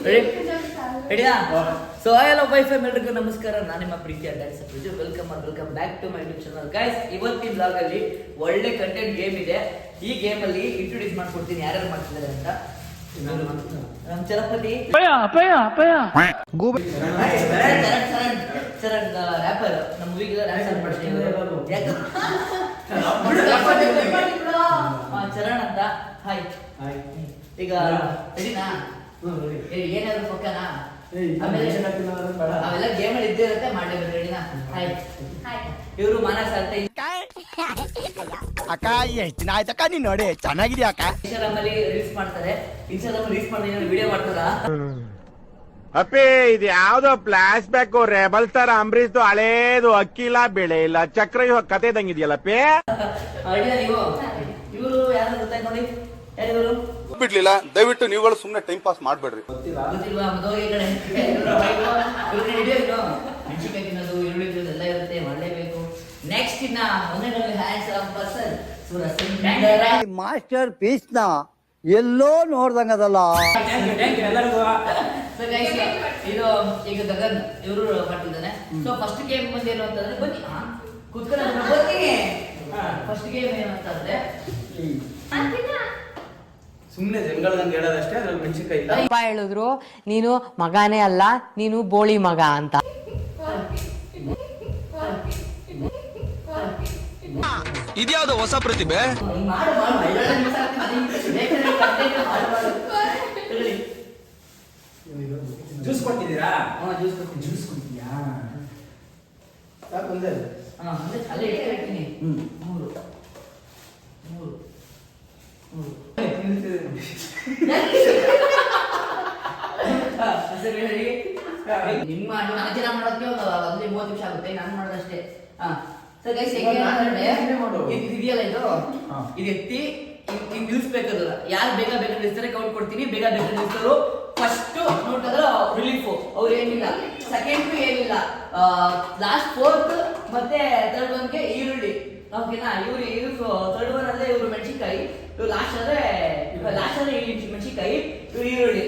ರೆಡಿಯಾ? So hello bye ಫೈಮ್ ಎಲ್ರಿಗೂ ನಮಸ್ಕಾರ. ನಾನು ನಿಮ್ಮ ಪ್ರೀತಿಯ dance Praju. Welcome back to my YouTube channel. Guys, ಇವತ್ತಿನ ಬ್ಲಾಗ್ ಅಲ್ಲಿ ಒಳ್ಳೆ ಕಂಟೆಂಟ್ ಗೇಮ್ ಇದೆ. ಈ ಗೇಮ್ ಅಲ್ಲಿ ಇಂಟ್ರೊಡ್ಯೂಸ್ ಮಾಡ್ಕೊಡ್ತೀನಿ ಯಾರ್ಯಾರು ಮಾಡ್ತಿದ್ದಾರೆ ಅಂತ. ನಮ್ ಚಲಪತಿ ರ್ಯಾಪರ್ ನಮ್ಮ ಮೂವಿಗೆಲ್ಲ ಡ್ಯಾನ್ಸ್ ಮಾಡ್ತೀನಿ. ಚರಣ್ ಅಂತ. ಹಾಯ್. ಈಗ ರೆಡಿನಾ? ಏನಾದ್ರು ಪಕ್ಕನಾ? ಅವೆಲ್ಲ ಗೇಮ್ ಅಲ್ಲಿ ಇದ್ದೇ ಇರುತ್ತೆ, ಮಾಡಲೇಬೇಕು. ರೆಡಿನಾ? ಹಾಯ್. ಇವರು ಮಾನಸ್ ಅಂತ ಅಕ್ಕ. ಎಷ್ಟು ದಿನ ಆಯ್ತಕ್ಕ ನೀನ್ ನೋಡಿ, ಚೆನ್ನಾಗಿದ್ಯಾ ಅಕ್ಕ. ಇನ್ಸ್ಟಾಗ್ರಾಮ್ ಅಲ್ಲಿ ರೀಲ್ಸ್ ಮಾಡ್ತಾರೆ. ಇನ್ಸ್ಟಾಗ್ರಾಮ್ ರೀಲ್ಸ್ ಮಾಡಿ ವಿಡಿಯೋ ಮಾಡ್ತಾರ. ಅಪ್ಪಿ, ಇದು ಯಾವ್ದೋ ಫ್ಲಾಶ್ ಬ್ಯಾಕ್ ರೆಬಲ್ ತರ ಅಂಬರೀಶ್ದು ಹಳೇದು. ಅಕ್ಕಿ ಇಲ್ಲ, ಬೆಳೆ ಇಲ್ಲ, ಚಕ್ರ ಕತೆ ಇದಂಗಿದ್ಯಲ್ಲಪ್ಪಿ. ನೀವು ಇವರು ಯಾರು ಗೊತ್ತಾಯ್ತು ನೋಡಿ? ಯಾರಿವರು ಬಿಡ್ಲಿಲ್ಲ. ದಯವಿಟ್ಟು ನೀವುಗಳು ಸುಮ್ನೆ ಟೈಮ್ ಪಾಸ್ ಮಾಡ್ಬೇಡ್ರಿ. ಗೊತ್ತಿಲ್ವಾ? ಮದುವೆ ಕಡೆ ಮೆಣಸಿನಕಾಯಿ ತಿನ್ನೋದು, ಈರುಳ್ಳಿ ತಿನ್ನೋದು ಎಲ್ಲ ಇರುತ್ತೆ, ಮಾಡಲೇಬೇಕು. ನೆಕ್ಸ್ಟ್ ಇನ್ನ ಒಂದರಲ್ಲಿ hands of person masterpiece ನ ಎಲ್ಲೋ ನೋಡ್ದಂಗದಲ್ಲ. ಇದು ಈಗ ಗಗನ್ ಇವರು ಮಾಡ್ತಿದ್ದಾನೆ. ಸೊ ಫಸ್ಟ್ ಗೇಮ್ ಬಂದು ಏನು ಅಂತಂದ್ರೆ, ಬನ್ನಿ ಕೂತ್ಕೊಂಡು ಬರ್ತೀನಿ. ಫಸ್ಟ್ ಗೇಮ್ ಏನು ಅಂತಂದ್ರೆ ಸುಮ್ನೆ ಜಂಗಳದಂಗೆ ಹೇಳೋದಷ್ಟೇ. ಅದ್ರಲ್ಲಿ ಮೆಣಸಿನಕಾಯಿ ಇಲ್ಲ. ಹೇಳಿದ್ರು ನೀನು ಮಗನೇ ಅಲ್ಲ, ನೀನು ಬೋಳಿ ಮಗ ಅಂತ. ಇದ್ಯಾವ್ದು ಹೊಸ ಪ್ರತಿಭೆ? ಜ್ಯೂಸ್ ಕೊಟ್ಟಿದ್ದೀರಾ? ಜ್ಯೂಸ್ ಕೊಡ್ತೀನಿ. ಜ್ಯೂಸ್ ಕೊಡ್ತೀಯಾ? ಸಾಕು ಒಂದೇ. ಅಲ್ಲೇ ಹೇಳ್ತೀನಿ. ಮೂರು ನಿಮ್ಮ ಅಜ್ಜನ ಮಾಡೋದಕ್ಕೆ ಒಂದು 30 ನಿಮಿಷ ಆಗುತ್ತೆ. ನಾನು ಮಾಡೋದಷ್ಟೇ. ಸರ್ ಗೈಸ್, ಇದೆಯಲ್ಲ ಇದು ಎತ್ತಿ ನಿಲ್ಸ್ಬೇಕಲ್ಲ. ಯಾರು ಬೇಗ ನಿಲ್ಸ್ತಾರೆ ಕೌಂಟ್ ಕೊಡ್ತೀನಿ. ಬೇಗ ನಿಲ್ಸೋರು ಫಸ್ಟ್ ನೋಡಿದ್ರೆ ರಿಲೀಫ್. ಅವ್ರು ಏನಿಲ್ಲ, ಸೆಕೆಂಡ್ ಏನಿಲ್ಲ, ಲಾಸ್ಟ್ ಫೋರ್ತ್ ಮತ್ತೆ ಥರ್ಡ್ ಒನ್ಗೆ ಈರುಳ್ಳಿ. ಓಕೆನಾ? ಇವ್ರು ಥರ್ಡ್ ಒನ್ ಅಂದ್ರೆ ಇವ್ರು ಮೆಣಸಿನಕಾಯಿ, ಇವ್ರು ಲಾಸ್ಟ್ ಅಂದ್ರೆ ಮೆಣಸಿನಕಾಯಿ, ಇವ್ರು ಈರುಳ್ಳಿ.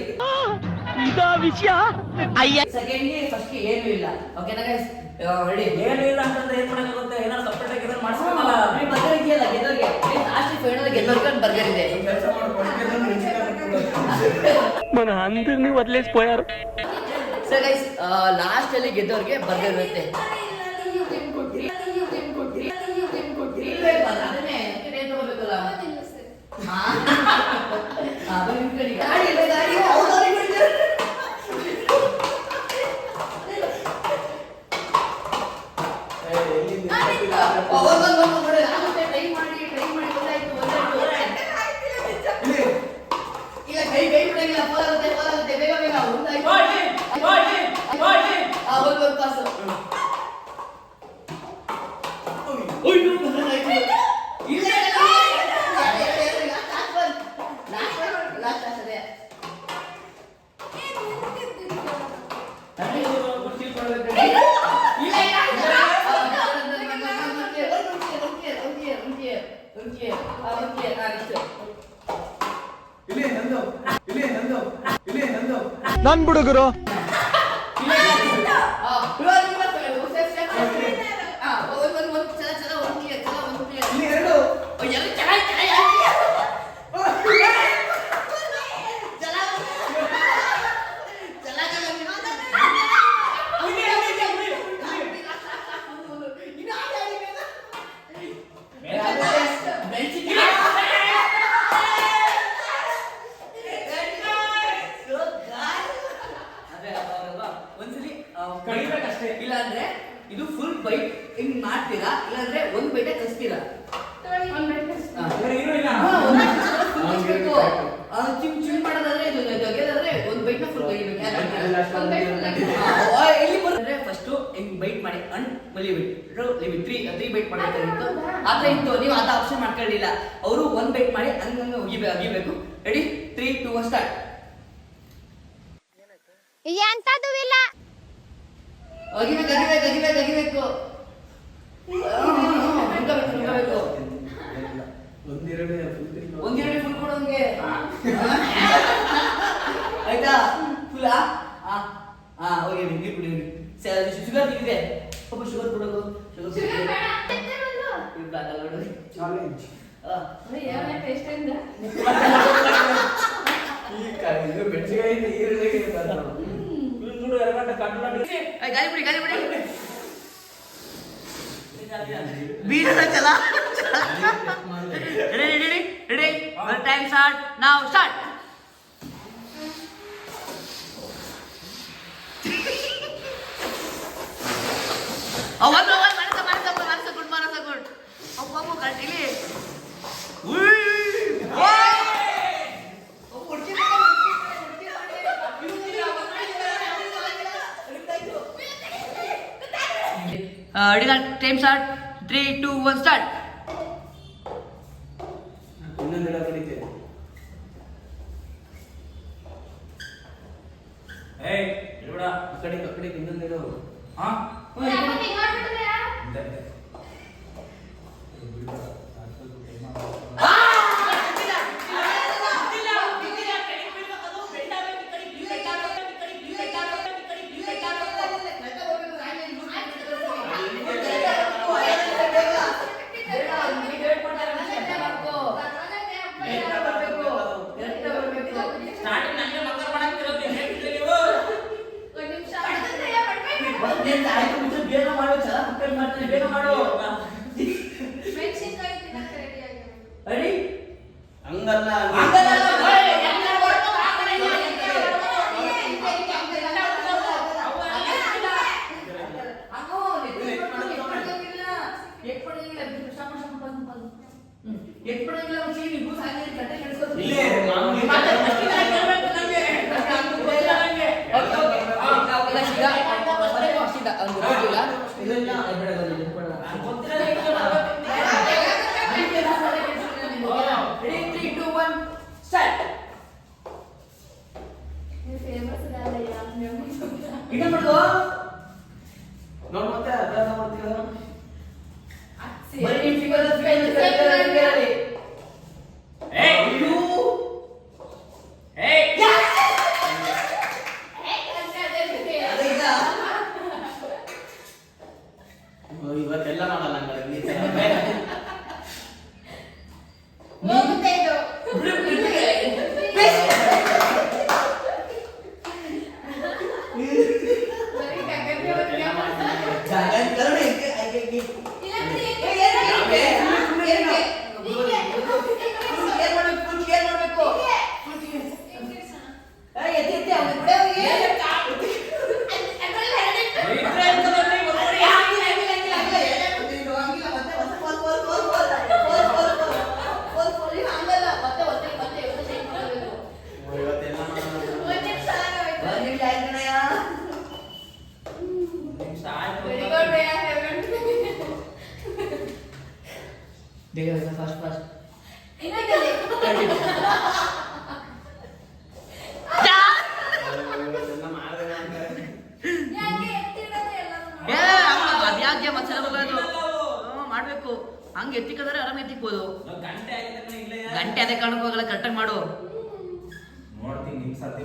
ಸೆಕೆಂಡ್ಗೆ ಫಸ್ಟ್ ಏನು ಇಲ್ಲ. ಓಕೆನಾ ಗೈಸ್? ರೆಡಿ? ಏನು ಇಲ್ಲ ಅಂತಂದ್ರೆ ಏನ್ ಮಾಡಕ್ಕಾಗುತ್ತೆ? ಏನಾದ್ರು ಸಪ್ರೇಟ್ ಆಗಿ ಏನಾದ್ರು ಮಾಡಿಸ್ಬೇಕಲ್ಲ. ಬರ್ಗರ್ ಇದೆಯಲ್ಲ, ಗೆದ್ದೋರ್ಗೆ ಲಾಸ್ಟ್ ಫೈನಲ್ ಗೆದ್ದೋರ್ಗೆ ಒಂದು ಬರ್ಗರ್ ಇದೆ. ಕೆಲಸ ಮಾಡ್ಕೊಂಡು మన అందరినీ వదిలేసిపోయారు. ಸರ್ ಗೈಸ್, ಲಾಸ್ಟ್ ಅಲ್ಲಿ ಗೆದ್ದೋರ್ಗೆ ಬರ್ಗರ್ ಇರುತ್ತೆ. ನನ್ ಬಿಡುಗರು ಇಲ್ಲಾಂದ್ರೆ ಇದು ಫುಲ್ ಬೈಟ್ ಹಿಂಗ್ ಮಾಡ್ತೀರಾ, ಇಲ್ಲಾಂದ್ರೆ ಒಂದ್ ಬೈಟೆ ಕಸ್ತೀರಾ. ಚಿಮ್ ಮಾಡೋದಾದ್ರೆ ಇದು ತೆಗೆದಾದ್ರೆ ಒಂದ್ ಬೈಟ್ ನ ಫುಲ್ ತೆಗಿಬೇಕು. ಇಲ್ಲಿ ಬರ್ತಂದ್ರೆ ಫಸ್ಟ್ ಹಿಂಗ್ ಬೈಟ್ ಮಾಡಿ ಅಂಡ್ ಮಲಿಬಿಟ್ಟು 3 ಬೈಟ್ ಮಾಡಬೇಕಾಗಿತ್ತು. ಆದ್ರೆ ಇತ್ತು ನೀವು ಅದ ಆಪ್ಷನ್ ಮಾಡ್ಕೊಳ್ಳಿಲ್ಲ. ಅವರು ಒಂದ್ ಬೈಟ್ ಮಾಡಿ ಹಂಗಂಗ ಅಗಿಬೇಕು. ರೆಡಿ? 3, 2, 1 ಸ್ಟಾರ್ಟ್. ಎಂತದು ಇಲ್ಲ. ಅಗಿಬೇಕು. ಒಂದೆರಡು ಫುಲ್ ಕೊಡೋಂಗೆ ಆಯ್ತಾ? ಫುಲ್ ಓಕೆ ನೀರು ಕುಡಿ ಶುಗರ್ ಇದೆ ಸ್ವಲ್ಪ ಶುಗರ್ ಕೊಡೋದು ಶುಗರ್ ಚಾಲೆಂಜ್ ಇದು ಮೆಣಸಿನಕಾಯಿ ಈರುಳ್ಳಿ ಗಾಳಿ ಬಿಡಿ ಬೀಳದ ಚಲ ರೆಡಿ ಟೈಮ್ ಸ್ಟಾರ್ಟ್ ನಾವ್ ಸ್ಟಾರ್ಟ್ ಮನಸ ಗುಡ್ ಅಪ್ಪ ಕಟ್ಟಿಲಿ ಟೈಮ್ ಸ್ಟಾರ್ಟ್ 3, 2, 1 ಸ್ಟಾರ್ಟ್ ಇನ್ನೊಂದು ಗಿಡ ಕಡಿತೆ ಕಡೆ ಇನ್ನೊಂದು ಗಿಡ ಬೇಗ ಮಾಡು ಚಲ ಮಾಡ್ತೀನಿ ಬೇಗ ಮಾಡು ರೆಡಿ ಹಂಗಲ್ಲ ನೋಡ್ ಮತ್ತೆ ಅಭ್ಯಾಸ ಮಾಡ್ತೀರ ಇವತ್ತೆಲ್ಲ ಮಾಡಲ್ಲ ಫಾಸ್ಟ್ ಅದ್ಯಾಕೆ ಮಸಾಲ ಮಾಡ್ಬೇಕು ಹಂಗೆ ಎತ್ತಿಕ್ಕಂದ್ರೆ ಆರಾಮ ಎತ್ತಿಕ್ಬೋದು ಗಂಟೆ ಅದೇ ಕಾರಣಕ್ಕೆ ಹೋಗಲ್ಲ ಕರೆಕ್ಟಾಗಿ ಮಾಡು ನೋಡ್ತೀನಿ ನಿಮ್ ಸತಿ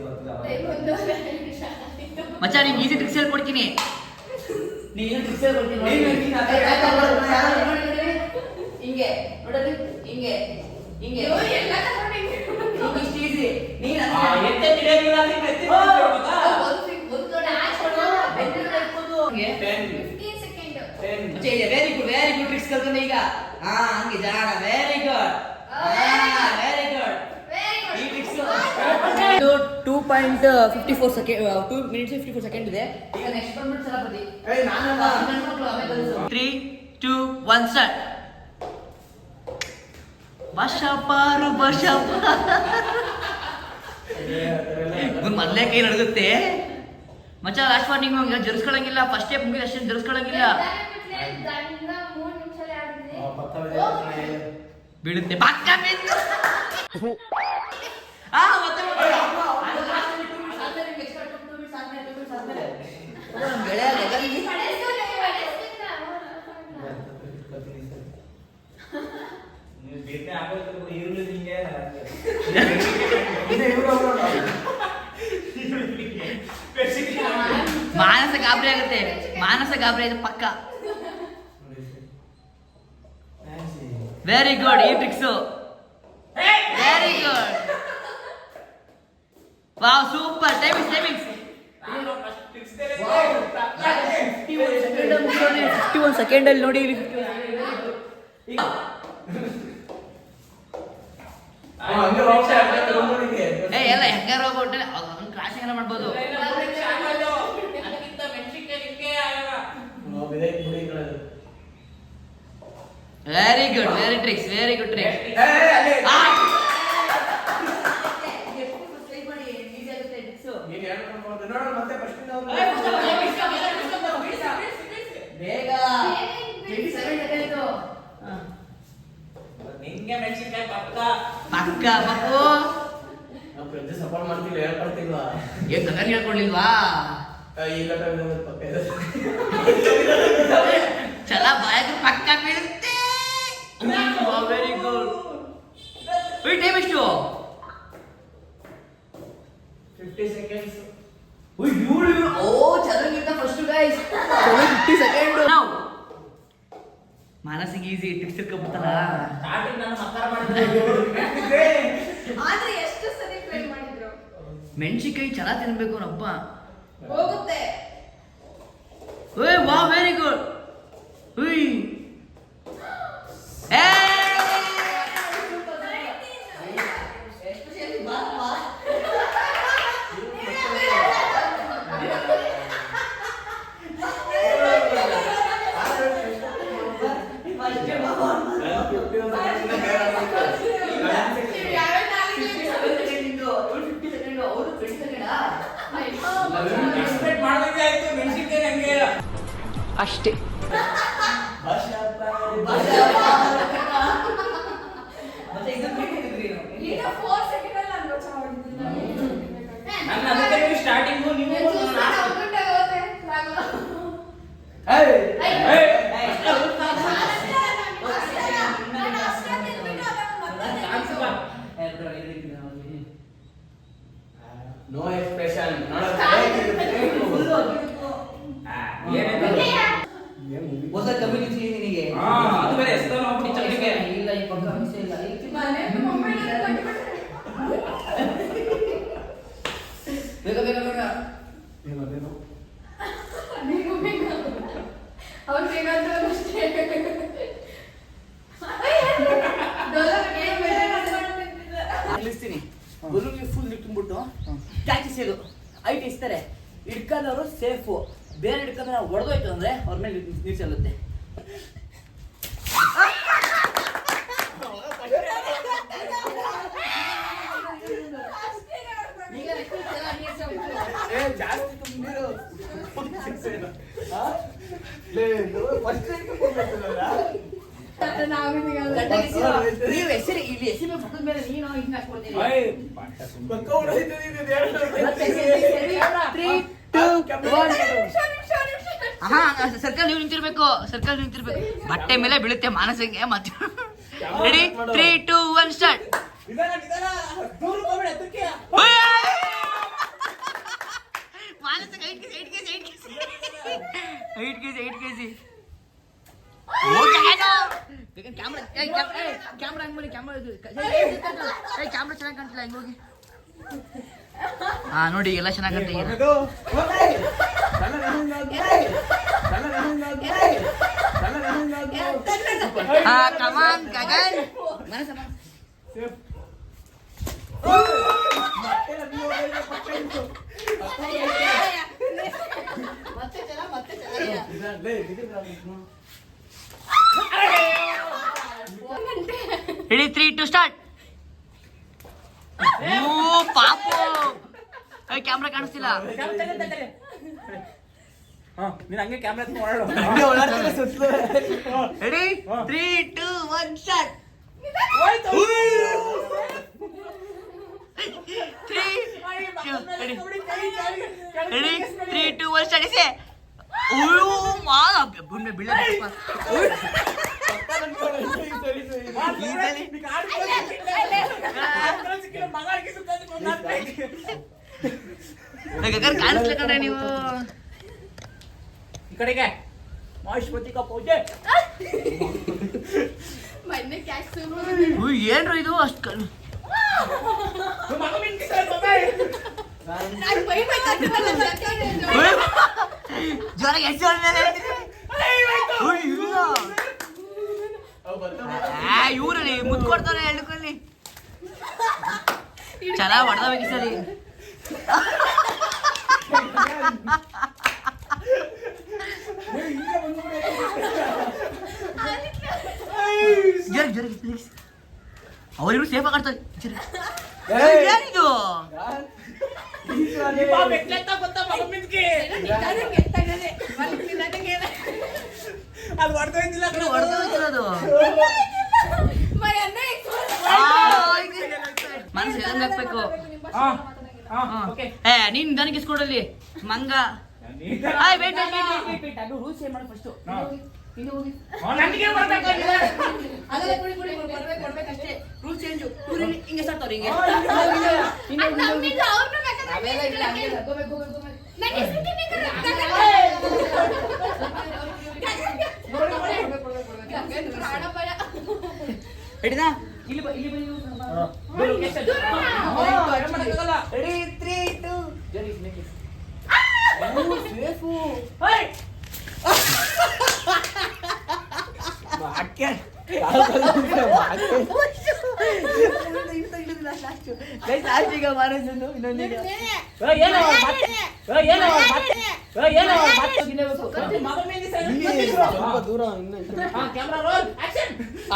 ಮಚ್ಚ ನಿಂಗೆ ಈಸಿ ಟ್ರಿಕ್ಸ್ ಹೇಳ್ಕೊಡ್ತೀನಿ ನೀನು ಟ್ರಿಕ್ಸ್ ಹೇಳ್ಕೊಡ್ತೀನಿ ಹಿಂಗೆ ನೋಡಲಿ ಹಿಂಗೆ ಹಿಂಗೆ ಇಷ್ಟು ಈಸಿ ನೀನು ವೆರಿ ಗುಡ್ ಟ್ರಿಕ್ಸ್ ಕಲ್ತ್ಕೊಂಡೆ ಈಗ ಹಂಗೆ ಜಾಣ ವೆರಿ ಗುಡ್ ಈ ಟ್ರಿಕ್ಸ್ 2.54 ಸೆಕೆಂಡ್ 2 ಮಿನಿಟ್ಸ್ 54 ಸೆಕೆಂಡ್ ಇದೆ ಈಗ ನೆಕ್ಸ್ಟ್ ಬಂದ್ಬಿಟ್ಟು ಸರಪತಿ 3, 2, 1 ಸ್ಟಾರ್ಟ್ ಬಶಪಾರು ಮೊದಲೇ ಕೈ ನಡುಗುತ್ತೆ ಮಚ್ಚ ಲಾಸ್ಟ್ ವಾರ್ನಿಂಗ್ ಈಗ ಜರ್ಸ್ಕೊಳಂಗಿಲ್ಲ ಫಸ್ಟ್ ಸ್ಟೆಪ್ ಮುಗಿದ ಅಷ್ಟೇ ಜರ್ಸ್ಕೊಳಂಗಿಲ್ಲ ಬೀಳುತ್ತೆ ಪಕ್ಕ ಬಿದ್ದು ಈರುಳ್ಳಿ ಮಾನಸ ಗಾಬರಿ ಆಗುತ್ತೆ, ಮಾನಸ ಗಾಬರಿ ಆಯ್ತು ಪಕ್ಕ. ವೆರಿ ಗುಡ್, ಈ tricks very good. Wow super. Timings 51 second ಅಲ್ಲಿ ನೋಡಿ. ಎಲ್ಲ ಹೆಂಗಾರ ಹೋಗ್ಬಿಟ್ಟೆ ಕ್ರಾಶಿಂಗ್ ಎಲ್ಲ ಮಾಡ್ಬೋದು. Very good, very tricks, very good tricks. ಬೇಗ ನಿಂಗೆ ಮೆಣಸಿನ್ಕಾಯಿ ಪಕ್ಕ ಪಕ್ಕ ಮಕ್ಕು ಸಪೋರ್ಟ್ ಮಾಡ್ತಿಲ್ಲ, ಹೇಳ್ಕೊಡ್ತಿಲ್ವಾ? ಏನ್ ಕನ್ನಡ ಹೇಳ್ಕೊಡ್ಲಿಲ್ವಾ? ಈಗ ಪಕ್ಕ ಚಲ ಬಾಯಾಗ ಪಕ್ಕ ಬೀಳುತ್ತೆ. Very good. ಟೈಮ್ ಎಷ್ಟು? 50 seconds. ಓ ಚಂದ್ರಗಿಂತ ಫಸ್ಟ್ ಗೈಸ್. 50 ಸೆಕೆಂಡ್. ನಾವು ಮಾನಸಿಗೆ ಈಸಿ ಟಿಪ್ಸ್ ತಿಳ್ಕೊಬಿಡ್ತಾರ. ಸ್ಟಾರ್ಟಿಂಗ್ ನಾನು ಮಕ್ಕಳ ಮಾಡಿದ್ದೆ. ಆದ್ರೆ ಎಷ್ಟು ಸರಿ ಟ್ರೈ ಮಾಡಿದ್ರು? ಮೆಣಸಿನ್ಕಾಯಿ ಚಲ ತಿನ್ಬೇಕು ನಪ್ಪ. ಹೋಗುತ್ತೆ. ಓಯ್ ವಾ ವೆರಿ ಗುಡ್. ಉಯ್ ಏ ಅಷ್ಟೇ. ಈಗ 4 ಸೆಕೆಂಡ್ ಅಲ್ಲಿ ನಾನು ಬಚಾವ್ ಮಾಡಿದ್ದೀನಿ. ನನ್ನ ಅದಕ್ಕೆ ಸ್ಟಾರ್ಟಿಂಗ್ ನೀವು ಹೋಗುತ್ತೆ ಆಗಲ್ಲ. No expression. ಹೊಸ ಕಮ್ಯುನಿಟಿ ನಿನಗೆ ಅದು ಬೇರೆ ಎಷ್ಟೋ ನೋಡ್ಬಿಟ್ಟು ಚಂದ್ರಿಗೆ ಇಲ್ಲ ಈ ಪಕ್ಕ ಮಿಸ್ ಇಲ್ಲ. ಮನೆ ಮೊಬೈಲ್ ಅಲ್ಲಿ ಕಟ್ಟಿಬಿಟ್ರೆ ಬೇಗ ಬೇಗ ಬೇಗ. ನೀವು ಬೇಗ ಅವ್ರು ಬೇಗ ಅಂತ ಅಷ್ಟೇ. ನಿಲ್ಲಿಸ್ತೀನಿ. ಬಲೂನ್ಗೆ ಫುಲ್ ಇಟ್ಬಿಟ್ಟು ಕ್ಯಾಚಸ್ ಇದು ಐಟ್ ಇಸ್ತಾರೆ. ಹಿಡ್ಕೊಂಡವರು ಸೇಫು. ಬೇರೆ ಹಿಡ್ಕೊಂಡ್ರೆ ನಾವು ಹೊಡೆದೋಯ್ತು ಅಂದ್ರೆ ಅವ್ರ ಮೇಲೆ ನೀರು ಚೆಲ್ಲುತ್ತೆ. ನೀವು ಹೆಸರು ಇಲ್ಲಿ ಹೆಸರು ಪಕ್ಕದ ಮೇಲೆ ನೀನು ಹಿಂಗೆ ಹಾಕ್ಕೊಡ್ತೀನಿ. ಸರ್ಕಲ್ ನೀವು ನಿಂತಿರ್ಬೇಕು, ಸರ್ಕಲ್ ನಿಂತಿರ್ಬೇಕು. ಬಟ್ಟೆ ಮೇಲೆ ಬೀಳುತ್ತೆ ಮಾನಸಿಗೆ. ಮತ್ತೆ ರೆಡಿ 3, 2, 1 ಸ್ಟಾರ್ಟ್. ಮಾನಸಿಗೆ 8 ಕೆಜಿ. ಕ್ಯಾಮ್ರಾ ಹಂಗ್ ಮಾಡಿ. ಕ್ಯಾಮ್ರಾ ಚೆನ್ನಾಗಿ ಕಾಣ್ತಿಲ್ಲ. ಹಿಂಗ್ ಹೋಗಿ. ಹಾ ನೋಡಿ ಎಲ್ಲ ಚೆನ್ನಾಗಿ ಕಾಣ್ತಾ. ಹಾ ಕಮಾನ್ ಗಗನ್. Ready 3, 2 start. ಓ ಪಾಪು ಕ್ಯಾಮ್ರಾ ಕಾಣಿಸ್ತಿಲ್ಲ. ನೀನ್ ಹಂಗೆ ಕ್ಯಾಮ್ರಾ ಓಡಾಡು. Ready 3, 2, 1 start. 3, 2, 1 ಸ್ಟಾರ್ಟ್. ಇಸೆ ಬೀಳ ಕಾಣಿಸ್ಲಿ ಕಣ್ರೆ ನೀವು. ಈ ಕಡೆಗೆ ಮಾಶ್ಪತಿಕ ಪೂಜೆ. ಮೊನ್ನೆ ಕ್ಯಾಶ್ ಉಯ್, ಏನ್ರು ಇದು ಅಷ್ಟು ಜ್ವರ ಎಷ್ಟು ಇವ್ರಲ್ಲಿ ಮುದ್ದು ಕೊಡ್ತಾರೆ ಹೇಳ್ಕೊಳ್ಳಿ. ಚೆನ್ನಾಗಿ ಹೊಡೆದಬೇಕು ಸರಿ. ಅವರಿಗೂ ಸೇಫ್ ಆಗಾಡ್ತಾರೆ. ಏನಿದು ಅದು ಹೊಡೆದೋಯ್ತಿಲ್ಲ ಅದು ಮನಸ್ಸು ಎದಂಗ್ ಹಾಕ್ಬೇಕು. ಏ ನೀನ್ ನನಗೆ ಇಸ್ಕೊಡಲ್ಲಿ ಮಂಗ. ಅದು ರೂಲ್ಸ್ ಏನ್ ಮಾಡಿ ಫಸ್ಟ್ ರೂಲ್ ಚೇಂಜ್. ಹಿಂಗೆ ಸಾಕ್ತವ್ರು ಹಿಂಗೆ. ಹಿಡಿದಾ ಇಲ್ಲಿ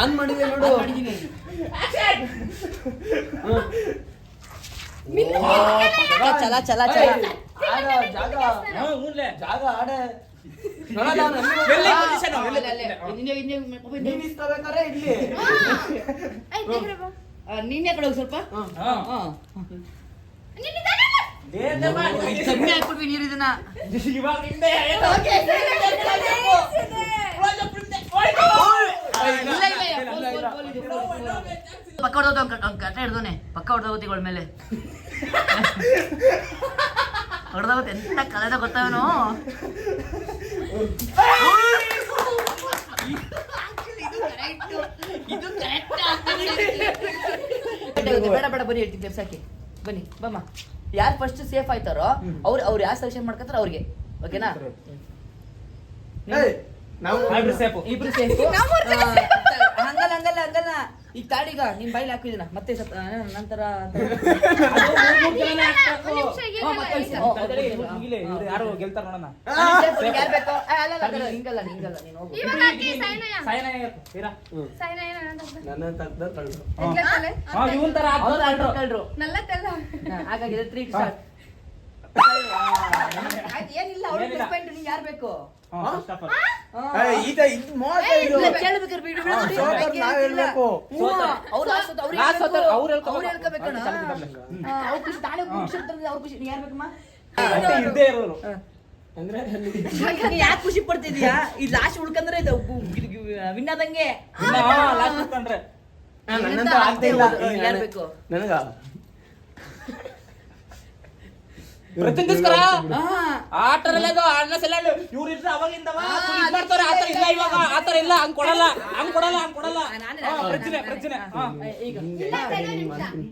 ಆನ್ ಮಾಡಿದೆ ನೋಡು. ಚಲ ಚಲ ಚಲ ಜಾಗ ಆಡೆ ನೀನ್ ಯಾಕಡೆ ಹೋಗಿ ಸ್ವಲ್ಪ ಕಮ್ಮಿ ಹಾಕ್ಬಿಟ್ವಿ ನೀರು ಇದನ್ನ. ಪಕ್ಕ ಹೊಡೆದ ಕಟ್ಟ ಹಿಡ್ದೋನೆ. ಪಕ್ಕ ಹೊಡೆದೋಗುತ್ತಿಗಳ ಮೇಲೆ ಹೊಡೆದೋಗುತ್ತೆ. ಎಂತ ಕಲೆದ ಗೊತ್ತಾವೇನೋ. ಇದು ಬೇಡ ಬೇಡ ಬನ್ನಿ ಹೇಳ್ತೀನಿ ಕೆಲ್ಸಕ್ಕೆ ಬನ್ನಿ ಬಮ್ಮ. ಯಾರು ಫಸ್ಟ್ ಸೇಫ್ ಆಯ್ತಾರೋ ಅವ್ರು ಯಾರು ಸೆಲೆಕ್ಷನ್ ಮಾಡ್ಕೊತಾರ ಅವ್ರಿಗೆ. ಓಕೆನಾ? ಇಬ್ರು ಸೇಫ್. ಹಂಗಲ್ಲ ಹಂಗಲ್ಲ ಹಂಗಲ್ಲ. ಈಗ ತಾಳೀಗ ನಿಮ್ ಬಾಯಿಲಿ ಹಾಕಿದಿನ ಮತ್ತೆ ನಂತರ ಯಾರು ಗೆಲ್ತಾರ ನೋಡೋಣ. ಯಾರು ಬೇಕೋ ಹಿಂಗಲ್ಲ ಹಿಂಗಲ್ಲ ನೀನು ಹೋಗು. ಇವನ್ ತರ ಕಳ್ರು ಹಾಗಾಗಿದೆ 3 ಸ್ಟಾರ್ಟ್. ಏನಿಲ್ಲ ಅವ್ರು ಪಾಯಿಂಟ್. ನೀನ್ ಯಾರು ಬೇಕು ಯಾಕೆ ಖುಷಿ ಪಡ್ತಿದ್ಯಾ? ಈ ಲಾಸ್ಟ್ ಉಳ್ಕಂದ್ರೆ ವಿನ್ ಆದಂಗೆ. ಯಾರು ಬೇಕು ಪ್ರತಿನಿಧಿಸ್ಕರ ಆಟರಲ್ಲ ಅಣ್ಣ ಸೆಲ್ಲ ಇವ್ರು ಇದ್ರೆ ಅವಾಗಿಂದವ ಮಾಡ್ತಾರೆ. ಆತರ ಇಲ್ಲ ಇವಾಗ, ಆತರ ಇಲ್ಲ. ಹಂಗ್ ಕೊಡಲ್ಲ ಹಂಗ್ ಕೊಡಲ್ಲ ಹಂಗ್ ಕೊಡಲ್ಲ. ಪ್ರಚನೆ ಪ್ರಚನೆ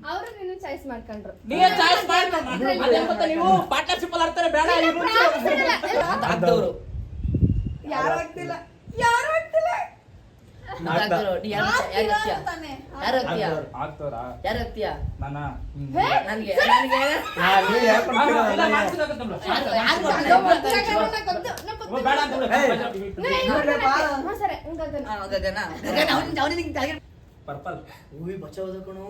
ಅವರು ನೀನು ಚಾಯ್ಸ್ ಮಾಡ್ಕೊಂಡ್ರು. ನೀವೇ ಚಾಯ್ಸ್ ಮಾಡ್ಕೊಂಡು ಅದೇನ್ ಗೊತ್ತಾ, ನೀವು ಪಾರ್ಟ್ನರ್ಶಿಪ್ ಅಲ್ಲಿ ಆಡ್ತಾರೆ ಬೇಡ. ಆಗ್ತವ್ರು ಯಾರು ಆಗ್ತಿಲ್ಲ, ಯಾರು ಆಗ್ತಿಲ್ಲ. ಪರ್ಪಲ್ ಬಚಾವದ ಕಣೋ.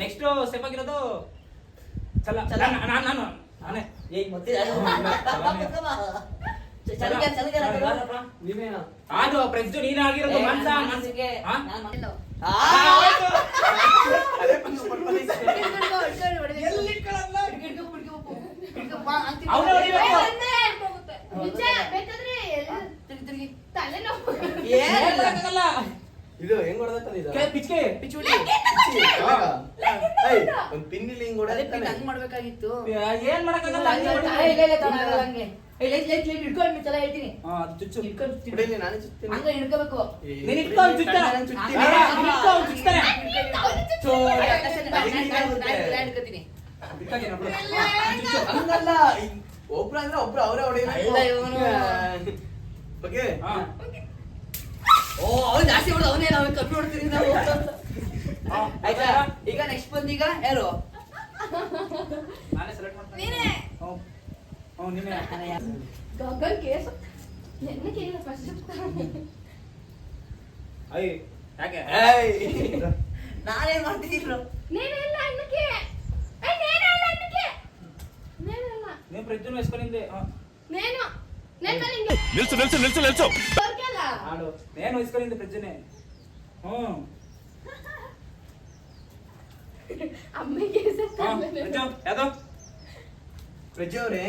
ನೆಕ್ಸ್ಟ್ ಸ್ಟೆಪ್ ಆಗಿರೋದು ಚಲ ನಾನು ನಾನೇ ಅದು ಪ್ರೆಸ್ ನೀನ್ ಆಗಿರೋದು ಮನ್ಸಿಗೆ ಅವ್ನೇ ಹೊಡಿಬೇಕು. ಒಂದೇ ಹೋಗುತ್ತೆ. ನಿಜ ಬೇಕಾದ್ರೆ ತಿರುಗಿ ತಲೆನೋವು. ಏನ್ ಮಾಡಕ್ಕಾಗಲ್ಲ. ಇದು ಹೆಂಗ್ ಹೊಡೆದತ್ತಲ್ಲ ಇದು ಪಿಚ್ಕೆ ಪಿಚ್ಚುಳಿ ಒಂದ್ ಪಿನ್ನಿಲಿ ಹಿಂಗ್ ಅದೇ ಹೊಡೆದತ್ತಲ್ಲ ಹಂಗ್ ಮಾಡ್ಬೇಕಾಗಿತ್ತು ಏನ್ ಮಾಡಕ್ಕಾಗಲ್ಲ. ಹಂಗೆ ಇಲ್ಲ ತಗೊಳಲ್ಲ ಹಂಗೆ ಲೈಟ್ ಹಿಡ್ಕೊಂಡು ಚಲ ಹೇಳ್ತೀನಿ ಅದು ಚುಚ್ಚು. ಹಿಡ್ಕೊಂಡು ಬಿಡಿಲಿ ನಾನೇ ಚುಚ್ತೀನಿ ಹಂಗ ಹಿಡ್ಕೋಬೇಕು ನೀನ್ ಇಟ್ಕೊಂಡು ಚುಚ್ತಾನೆ. ನಾನು ಚುಚ್ತೀನಿ. ನೀನ್ ಇಟ್ಕೊಂಡು ಚುಚ್ತಾನೆ. ಹಿಡ್ಕೊತೀನಿ ಇಟ್ಕೊಂಡೇನು ಬಿಡು. ಹಂಗಲ್ಲ ಒಬ್ರು ಅಂದ್ರೆ ಒಬ್ರು ಅವರೇ ಹೊಡಿಬೇಕು ಇಲ್ಲ, ಇವ್ನು. ಓಕೆ ಹಾ. ಓ ಅವ್ನು ಜಾಸ್ತಿ ಹೊಡೆದು ಅವನೇ ನಾವು ಕಮ್ಮಿ ಹೊಡ್ತೀವಿ ನಾವು ಆಯ್ತಾ ಈಗ ನೆಕ್ಸ್ಟ್ ಬಂದೀಗ ಯಾರು ನಾನೇ ಸೆಲೆಕ್ಟ್ ಮಾಡ್ತೀನಿ. ನೀನೇ. ಹ್ಞೂ ನೀನೇ. ಗಗನ್ ಕೇಸ್ ಎನ್ನ ಕೇಳಿಲ್ಲ ಫಸ್ಟ್ ಅಯ್ಯ ಯಾಕೆ ನಾನೇನ್ ಮಾಡ್ತಿದ್ರು ನೀನೇ ಇಲ್ಲ ಅನ್ನಕ್ಕೆ ನೀನೇ ಇಲ್ಲ ಅನ್ನಕ್ಕೆ ನೀನೇ ಇಲ್ಲ ನೀನ್ ಪ್ರಜ್ವಲ್ ವಯಸ್ಕೊಂಡಿದ್ದೆ. నేను నేను మరి ఇంక ನಿಲ್ಸು ನಿಲ್ಸು ನಿಲ್ಸು ನಿಲ್ಸು దొరకలా ಹಾಡು నేను ವಯಸ್ಕೊಂಡಿದ್ದೆ ಪ್ರಜ್ವನೇ. ಹ್ಞೂ అమ్మాయికి వేసేస్తాను ಪ್ರಜ್ವಲ್ ಯಾವ್ದು ಪ್ರಜೆ ಅವ್ರೆ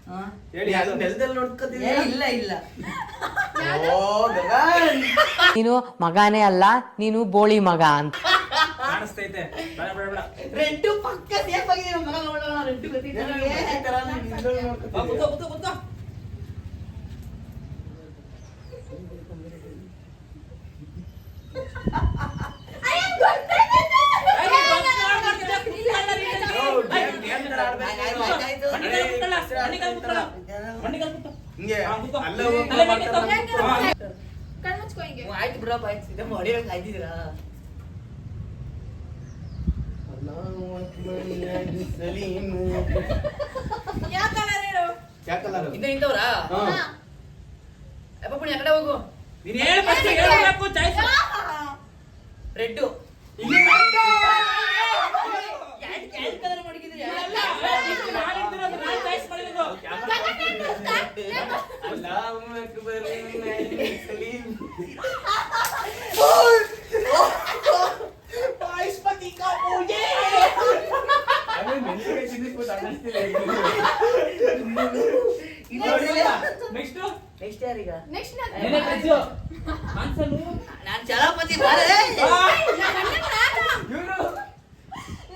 ಹಾ ಹೇಳಿ ಅದು ನೆಲದಲ್ಲಿ ನೋಡ್ಕೊತಿದ್ದೆ ಇಲ್ಲ ಇಲ್ಲ ಓ ಗಗನ್ ನೀನು ಮಗನೇ ಅಲ್ಲ ನೀನು ಬೋಳಿ ಮಗ ಅಂತ. ಕಾಣಿಸ್ತೈತೆ. ಬೇಡ ಬೇಡ ಬೇಡ. ರೆಂಟು ಪಕ್ಕ ಸೇಫ್ ಆಗಿದೆ ನಮ್ಮ ಮಗ ನೋಡೋಣ ರೆಂಟು ಗೊತ್ತಿಲ್ಲ ಈ ತರ ನಾನು ನಿಂತ್ಕೊಂಡು ಬಾ, ನೋಡ್ಕೊತಿದ್ದೆ. ಕೂತ್ಕೋ ಕೂತ್ಕೋ ಕೂತ್ಕೋ. అయ్యో గుర్తొచ్చింది ಓ, game ತರ ಆಡ್ಬೇಕು ನೀನು. ಆಯ್ತು ಹಿಂಗೆ ಅಲ್ಲ ಕಣ್ಮುಚ್ಕೋ ಹಿಂಗೆ ಆಯ್ತು ಬಿಡಪ್ಪ ಆಯ್ತು ಇದಮ್ಮ ಹೊಡಿಬೇಕು ಆಯ್ತಿದ್ದೀರಾ ಯಾ ಕಲರ್ ಹೇಳು ಯಾಕಲ್ಲ ಇಂಥವ್ರಾ ಹಾ. ಅಪ್ಪ ಪುಣ್ಯ ಆ ಕಡೆ ಹೋಗು ನೀನ್ ಹೇಳು first ಹೇಳ್ಬೇಕು ಚಾಯ್ಸ್. ರೆಡ್ಡು ಕಲರ್ ಮಾಡಿದ್ರಿ ನಾನು ಹೇಳ್ತಿರೋದು ನಾನು ಚಾಯ್ಸ್ ಮಾಡಿರೋದು. ನೆಕ್ಸ್ಟ್ ನೆಕ್ಸ್ಟ್ ಯಾರೀಗ ನೆಕ್ಸ್ಟ್ ನೀನೇ ಪ್ರಜ್ಜು. ಆನ್ಸರು ನಾನ್ ಚಲಪತಿ ಬಾರೆ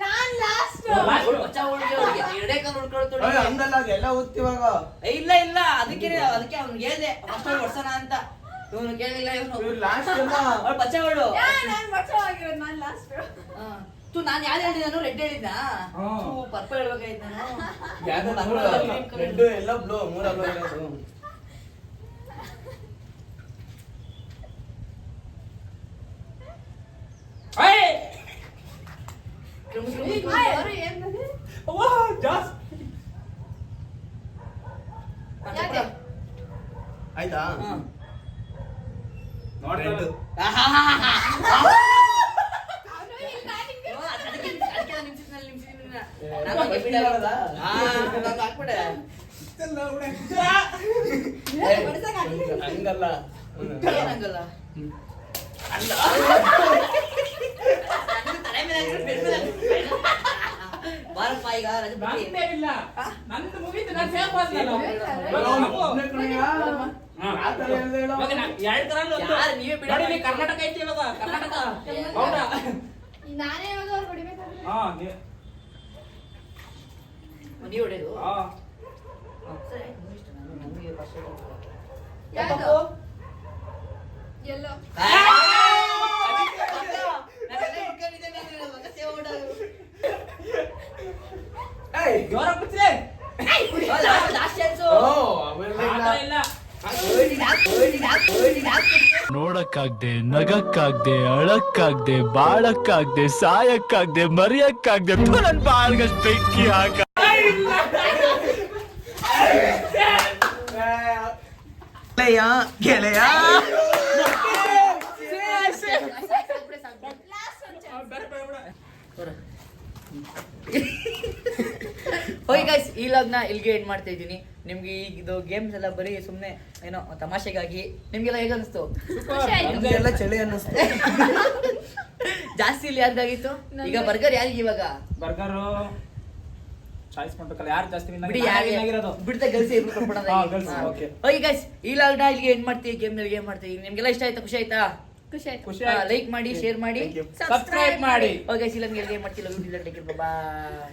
ನಾನ್ ಲಾಸ್ಟ್ ಎರಡೇ ಕಾಲ ನೋಡ್ಕೊಳ್ತೋಡಿ ಹಂಗಲ್ಲ ಅದೆಲ್ಲ ಓದ್ತಿವಾಗ ಇಲ್ಲ ಇಲ್ಲ ಅದಕ್ಕೆ ಅವ್ನಿಗೆ ಹೇಳ್ದೆ ಫಸ್ಟ್ ವರ್ಷನ ಅಂತ ಇವನು ಕೇಳಿಲ್ಲ ಇವನು ಲಾಸ್ಟ್ ಅಲ್ಲ ಅವ್ಳು ಪಚ್ಚಗಳು ನಾನ್ ಮಚ್ಚವಾಗಿರೋದು ನಾನ್ ಲಾಸ್ಟ್ ನಾನು ಯಾರು ಹೇಳಿದ ನಾನು ರೆಡ್ ಹೇಳಿದ್ದ ಹಾ. ಪರ್ಪಲ್ ಹೇಳ್ಬೇಕಾಯ್ತು ನಾನು ಯಾವ್ದು ರೆಡ್ ಎಲ್ಲ ಬ್ಲೂ ಮೂರಲ್ಲ ಇರೋದು ಏಯ್ ಯಾರು ಏನದು ಅವ್ವ ಜಾಸ್ತಿ. ಯಾಕೆ ಆಯ್ತಾ ನೋಡ್ರಿ ರೆಡ್ ಅವನು ಇಲ್ಲ ನಿಂಗೆ ಹಂಗಲ್ಲ ಏನಂಗಲ್ಲ ಬಾರಪ್ಪ ಈಗ ರಜಪತಿ ನಂದೇನಿಲ್ಲ. ನಂದು ಮುಗೀತು, ನಾನು ಸೇಫ್ ಆದ್ನಲ್ಲ. ಒಬ್ನೇ ಕಣಯ್ಯ. ಆ ಥರ ಹೇಳ್ದೆ ಹೇಳು. ಇವಾಗ ನಾ ಎರಡ್ ತರ ಅಲ್ಲ ಒಂದು. ಯಾರು ನೀವೇ ಬಿಡ ನೋಡಿ, ಇಲ್ಲಿ ಕರ್ನಾಟಕ ಐತಿ ಇವಾಗ ಕರ್ನಾಟಕ ಹೌದಾ? ನಾನೇ ಯಾವಾಗ ಅವ್ರು ಹೊಡಿಬೇಕಾದ್ರೆ ಹಾ ನೀವು ಹೊಡೆಯೋದು ಹಾ ಸರಿ ನಿಮ್ಗೆ ಇಷ್ಟ ನನಗೆ ಫಸ್ಟ್ ಯಾವ್ದು ಎಲ್ಲೋ ಏಯ್, ಜೋರ ಬಿಡ್ತೀರಿ ಓ, ಅವೆಲ್ಲ ಇಲ್ಲ. ನೋಡಕ್ಕಾಗ್ದೆ ನಗಕ್ಕಾಗ್ದೆ ಅಳಕ್ಕಾಗ್ದೆ ಬಾಳಕ್ಕಾಗ್ದೆ ಸಾಯಕ್ಕಾಗ್ದೆ ಮರಿಯಕ್ಕಾಗ್ದೆ ನನ್ ಬಾಳ್ಗಷ್ಟ್ ಬೆಂಕಿ ಹಾಕ ಗೆಳೆಯ ಓಕೆ ಗೈಸ್ ಈ ಲಾಗ್ನ ಇಲ್ಲಿಗೆ ಎಂಡ್ ಮಾಡ್ತಾ ಇದ್ದೀನಿ ನಿಮ್ಗೆ ಈಗ ಇದು ಗೇಮ್ಸ್ ಎಲ್ಲ ಬರೀ ಸುಮ್ಮನೆ ಏನೋ ತಮಾಷೆಗಾಗಿ ನಿಮ್ಗೆಲ್ಲ ಹೇಗೆ ಅನಿಸ್ತು ನಮ್ಗೆಲ್ಲ ಚಳಿ ಅನ್ನಿಸ್ತು ಜಾಸ್ತಿ ಇಲ್ಲಿ ಯಾರ್ದಾಗಿತ್ತು ಈಗ ಬರ್ಗರ್ ಯಾರಿಗೆ ಇವಾಗ ಬರ್ಗರು ಚಾಯ್ಸ್ ಮಾಡ್ಬೇಕಲ್ಲ ಯಾರು ಜಾಸ್ತಿ win ಬಿಡಿ ಆಗಿರೋದು? ನಾನೇ win ಆಗಿರೋದು. ಬಿಡ್ತಾ ಗೆಲ್ಸಿ ಇಬ್ರು ಕೊಟ್ಬಿಡೋಣ ಹಾ, ಗೆಲ್ಸಿ, okay. ಓಕೆ ಗೈಸ್ ಈ ಲಾಲ್ಡ ಇಲ್ಲಿಗೆ ಏನ್ ಮಾಡ್ತೀವಿ ಗೇಮ್ ನಲ್ಲಿ ಏನ್ ಮಾಡ್ತೀವಿ ನಿಮ್ಗೆಲ್ಲ ಇಷ್ಟ ಆಯ್ತಾ ಖುಷಿ ಆಯ್ತಾ ಖುಷಿ ಆಯ್ತು. ಖುಷಿ ಆಯ್ತು. ಲೈಕ್ ಮಾಡಿ ಶೇರ್ ಮಾಡಿ Thank you. Subscribe ಮಾಡಿ. ಓಕೆ ಸಿಲಂಗೆ ಏನ್ ಮಾಡ್ತಿಲ್ಲ ಬಾಯ್